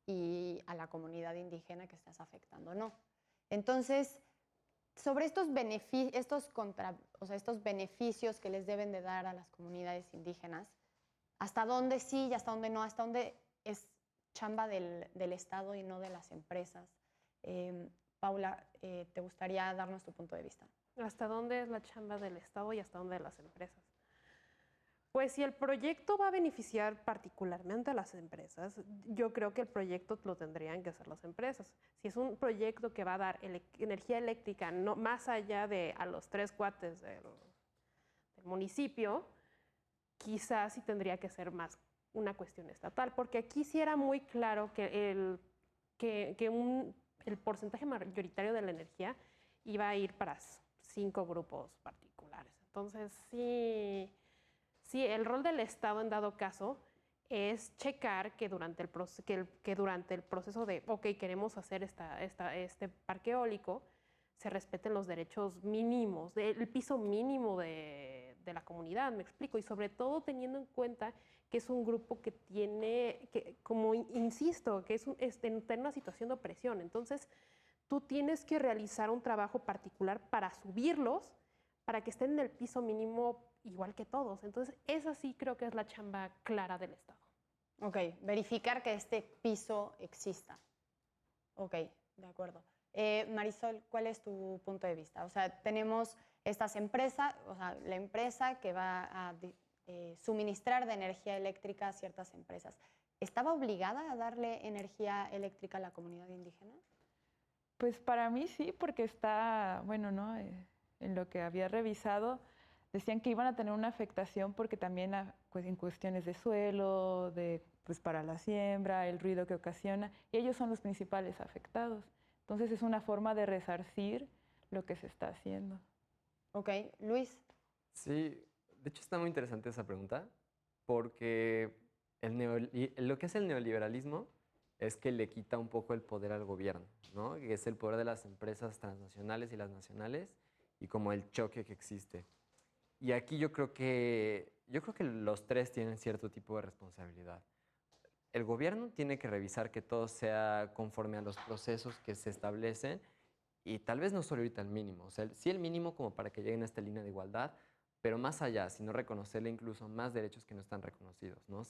y a la comunidad indígena que estás afectando, no. Entonces, sobre estos beneficios que les deben de dar a las comunidades indígenas, ¿hasta dónde sí y hasta dónde no? ¿Hasta dónde es chamba del Estado y no de las empresas? Paula, ¿te gustaría darnos tu punto de vista? ¿Hasta dónde es la chamba del Estado y hasta dónde de las empresas? Pues si el proyecto va a beneficiar particularmente a las empresas, yo creo que el proyecto lo tendrían que hacer las empresas. Si es un proyecto que va a dar energía eléctrica no, más allá de a los 3 cuates del municipio, quizás sí tendría que ser más una cuestión estatal, porque aquí sí era muy claro que el porcentaje mayoritario de la energía iba a ir para 5 grupos particulares. Entonces, sí, el rol del Estado en dado caso es checar que durante el proceso de, ok, queremos hacer este parque eólico, se respeten los derechos mínimos, el piso mínimo de la comunidad, me explico, y sobre todo teniendo en cuenta que es un grupo que tiene, que, como insisto, que está en una situación de opresión. Entonces, tú tienes que realizar un trabajo particular para subirlos, para que estén en el piso mínimo igual que todos. Entonces, esa sí creo que es la chamba clara del Estado. Ok, verificar que este piso exista. Ok, de acuerdo. Marisol, ¿cuál es tu punto de vista? O sea, tenemos estas empresas, o sea, la empresa que va a suministrar de energía eléctrica a ciertas empresas. ¿Estaba obligada a darle energía eléctrica a la comunidad indígena? Pues para mí sí, porque está, bueno, ¿no? En lo que había revisado, decían que iban a tener una afectación porque también pues, en cuestiones de suelo, pues para la siembra, el ruido que ocasiona, y ellos son los principales afectados. Entonces es una forma de resarcir lo que se está haciendo. Ok, Luis. Sí, de hecho está muy interesante esa pregunta, porque lo que es el neoliberalismo es que le quita un poco el poder al gobierno, ¿no? Que es el poder de las empresas transnacionales y las nacionales y como el choque que existe. Y aquí yo creo que los tres tienen cierto tipo de responsabilidad. El gobierno tiene que revisar que todo sea conforme a los procesos que se establecen y tal vez no solo ahorita el mínimo, o sea, sí el mínimo como para que lleguen a esta línea de igualdad, pero más allá, sino reconocerle incluso más derechos que no están reconocidos, ¿no?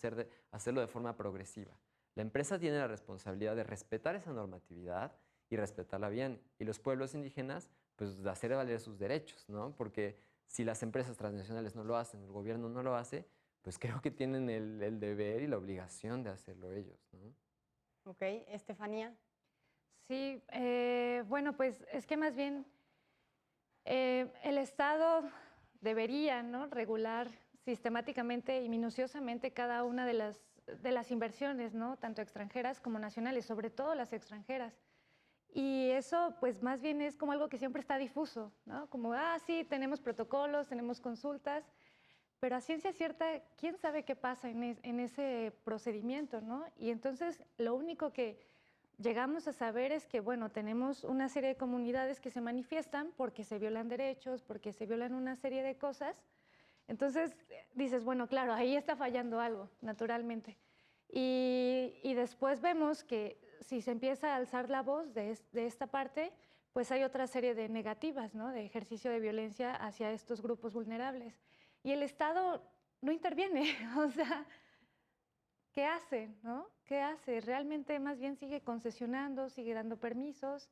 Hacerlo de forma progresiva. La empresa tiene la responsabilidad de respetar esa normatividad y respetarla bien. Y los pueblos indígenas, pues de hacer valer sus derechos, ¿no? Porque si las empresas transnacionales no lo hacen, el gobierno no lo hace, pues creo que tienen el deber y la obligación de hacerlo ellos, ¿no? Ok, Estefanía. Sí, bueno, pues es que más bien el Estado debería, ¿no?, regular sistemáticamente y minuciosamente cada una de las inversiones, ¿no?, tanto extranjeras como nacionales, sobre todo las extranjeras. Y eso, pues más bien es como algo que siempre está difuso, ¿no? Como, sí, tenemos protocolos, tenemos consultas, pero a ciencia cierta, ¿quién sabe qué pasa en ese procedimiento, ¿no? Y entonces lo único que llegamos a saber es que, bueno, tenemos una serie de comunidades que se manifiestan porque se violan derechos, porque se violan una serie de cosas. Entonces dices, bueno, claro, ahí está fallando algo, naturalmente. Y después vemos que si se empieza a alzar la voz de esta parte, pues hay otra serie de negativas, ¿no?, de ejercicio de violencia hacia estos grupos vulnerables. Y el Estado no interviene, o sea, ¿qué hace, no? ¿Qué hace? Realmente más bien sigue concesionando, sigue dando permisos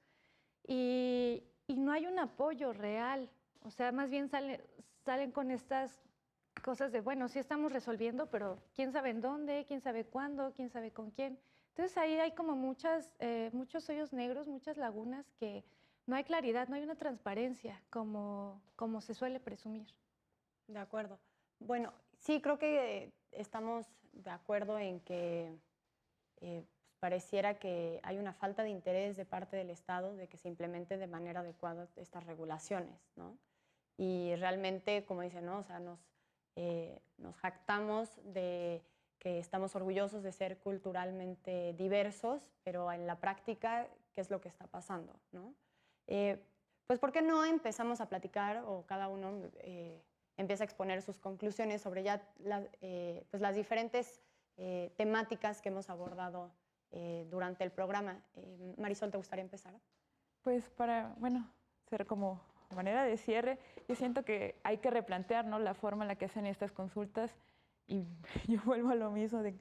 y no hay un apoyo real. O sea, más bien salen con estas cosas de, bueno, sí estamos resolviendo, pero quién sabe en dónde, quién sabe cuándo, quién sabe con quién. Entonces ahí hay como muchos hoyos negros, muchas lagunas que no hay claridad, no hay una transparencia como se suele presumir. De acuerdo. Bueno, sí, creo que estamos de acuerdo en que pues, pareciera que hay una falta de interés de parte del Estado de que se implemente de manera adecuada estas regulaciones, ¿no? Y realmente, como dicen, ¿no? O sea, nos jactamos de que estamos orgullosos de ser culturalmente diversos, pero en la práctica, ¿qué es lo que está pasando, ¿no? Pues, ¿por qué no empezamos a platicar o cada uno empieza a exponer sus conclusiones sobre ya pues las diferentes temáticas que hemos abordado durante el programa? Marisol, ¿te gustaría empezar? Pues para, bueno, ser como manera de cierre, yo siento que hay que replantear, ¿no?, la forma en la que hacen estas consultas y yo vuelvo a lo mismo de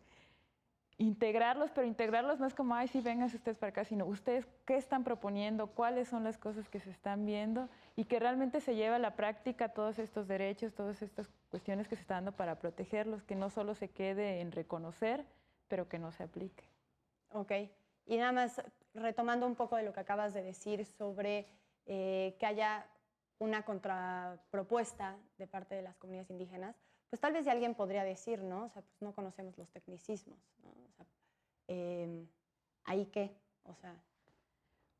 integrarlos, pero integrarlos no es como, sí, vengan ustedes para acá, sino ustedes qué están proponiendo, cuáles son las cosas que se están viendo y que realmente se lleve a la práctica todos estos derechos, todas estas cuestiones que se están dando para protegerlos, que no solo se quede en reconocer, pero que no se aplique. Ok, y nada más retomando un poco de lo que acabas de decir sobre que haya una contrapropuesta de parte de las comunidades indígenas, pues tal vez ya alguien podría decir, ¿no? O sea, pues no conocemos los tecnicismos, ¿no? O sea, ¿ahí qué? O sea...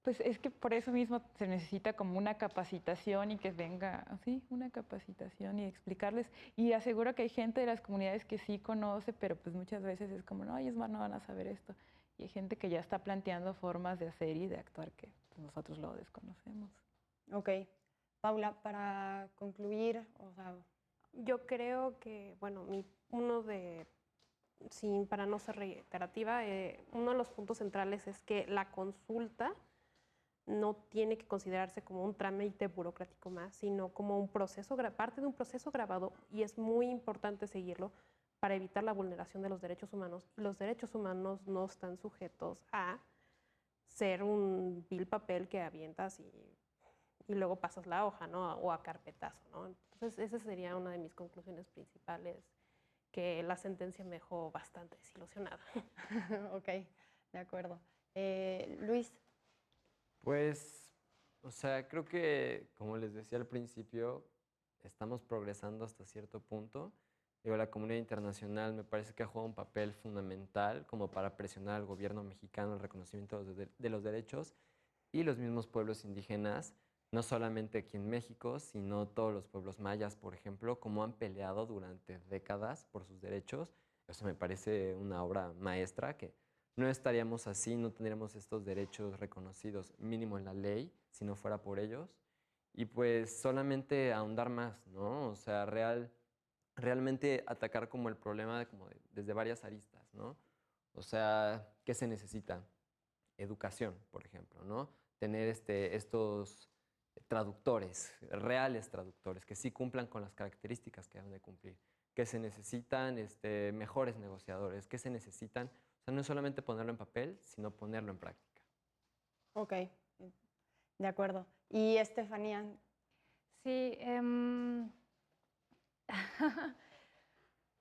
Pues es que por eso mismo se necesita como una capacitación y que venga, sí, una capacitación y explicarles. Y aseguro que hay gente de las comunidades que sí conoce, pero pues muchas veces es como, no, ellos no van a saber esto. Y hay gente que ya está planteando formas de hacer y de actuar que pues, nosotros lo desconocemos. Ok. Paula, para concluir, o sea, Yo creo que, bueno, para no ser reiterativa, uno de los puntos centrales es que la consulta no tiene que considerarse como un trámite burocrático más, sino como parte de un proceso grabado, y es muy importante seguirlo para evitar la vulneración de los derechos humanos. Los derechos humanos no están sujetos a ser un vil papel que avientas y luego pasas la hoja, ¿no? O a carpetazo, ¿no? Entonces, esa sería una de mis conclusiones principales, que la sentencia me dejó bastante desilusionada. ok, de acuerdo. Luis, Pues, o sea, creo que, como les decía al principio, estamos progresando hasta cierto punto. Digo, la comunidad internacional me parece que ha jugado un papel fundamental como para presionar al gobierno mexicano el reconocimiento de los derechos, y los mismos pueblos indígenas, no solamente aquí en México, sino todos los pueblos mayas, por ejemplo, cómo han peleado durante décadas por sus derechos. Eso me parece una obra maestra, que no estaríamos así, no tendríamos estos derechos reconocidos mínimo en la ley si no fuera por ellos. Y pues solamente ahondar más, ¿no? O sea, realmente atacar como el problema desde varias aristas, ¿no? O sea, ¿qué se necesita? Educación, por ejemplo, ¿no? Tener estos traductores, reales traductores, que sí cumplan con las características que deben de cumplir, que se necesitan mejores negociadores, que se necesitan, o sea, no es solamente ponerlo en papel, sino ponerlo en práctica. ok, de acuerdo. Y Estefanía, Sí,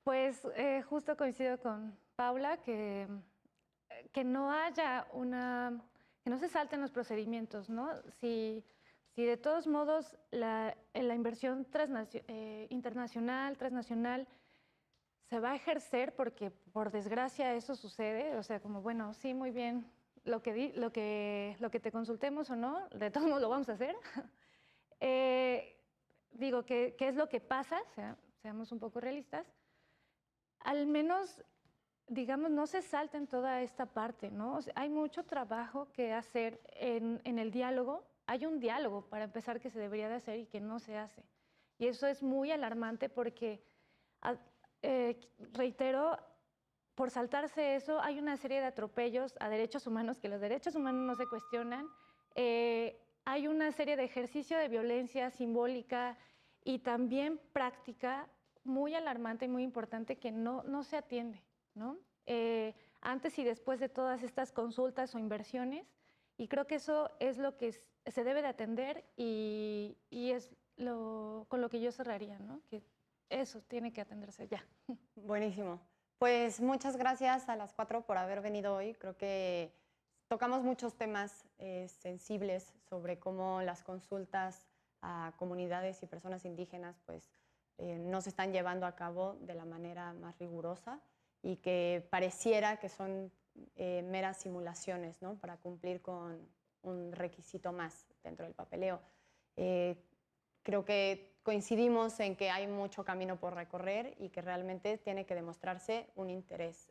pues justo coincido con Paula que no haya que no se salten los procedimientos, ¿no? Si de todos modos la inversión internacional, transnacional, se va a ejercer porque por desgracia eso sucede, o sea, como bueno, sí, muy bien, lo que te consultemos o no, de todos modos lo vamos a hacer. Digo, ¿qué es lo que pasa? Seamos un poco realistas. Al menos, digamos, no se salten toda esta parte, ¿no? O sea, hay mucho trabajo que hacer en el diálogo. Hay un diálogo, para empezar, que se debería de hacer y que no se hace. Y eso es muy alarmante porque, reitero, por saltarse eso, hay una serie de atropellos a derechos humanos, que los derechos humanos no se cuestionan. Hay una serie de ejercicio de violencia simbólica y también práctica muy alarmante y muy importante que no se atiende, ¿no? Antes y después de todas estas consultas o inversiones, y creo que eso es lo que se debe de atender y es con lo que yo cerraría, ¿no? Que eso tiene que atenderse ya. buenísimo. Pues muchas gracias a las 4 por haber venido hoy. Creo que tocamos muchos temas sensibles sobre cómo las consultas a comunidades y personas indígenas pues, no se están llevando a cabo de la manera más rigurosa y que pareciera que son meras simulaciones, ¿no? Para cumplir con un requisito más dentro del papeleo. Creo que coincidimos en que hay mucho camino por recorrer y que realmente tiene que demostrarse un interés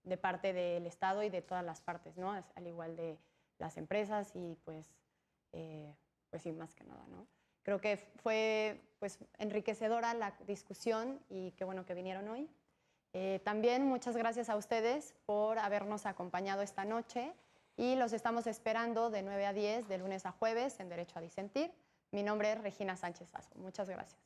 de parte del Estado y de todas las partes, ¿no? Al igual de las empresas y pues sí, más que nada, ¿no? Creo que fue pues, enriquecedora la discusión y qué bueno que vinieron hoy. También muchas gracias a ustedes por habernos acompañado esta noche y los estamos esperando de 9 a 10, de lunes a jueves, en Derecho a Disentir. Mi nombre es Regina Sánchez Sazo. Muchas gracias.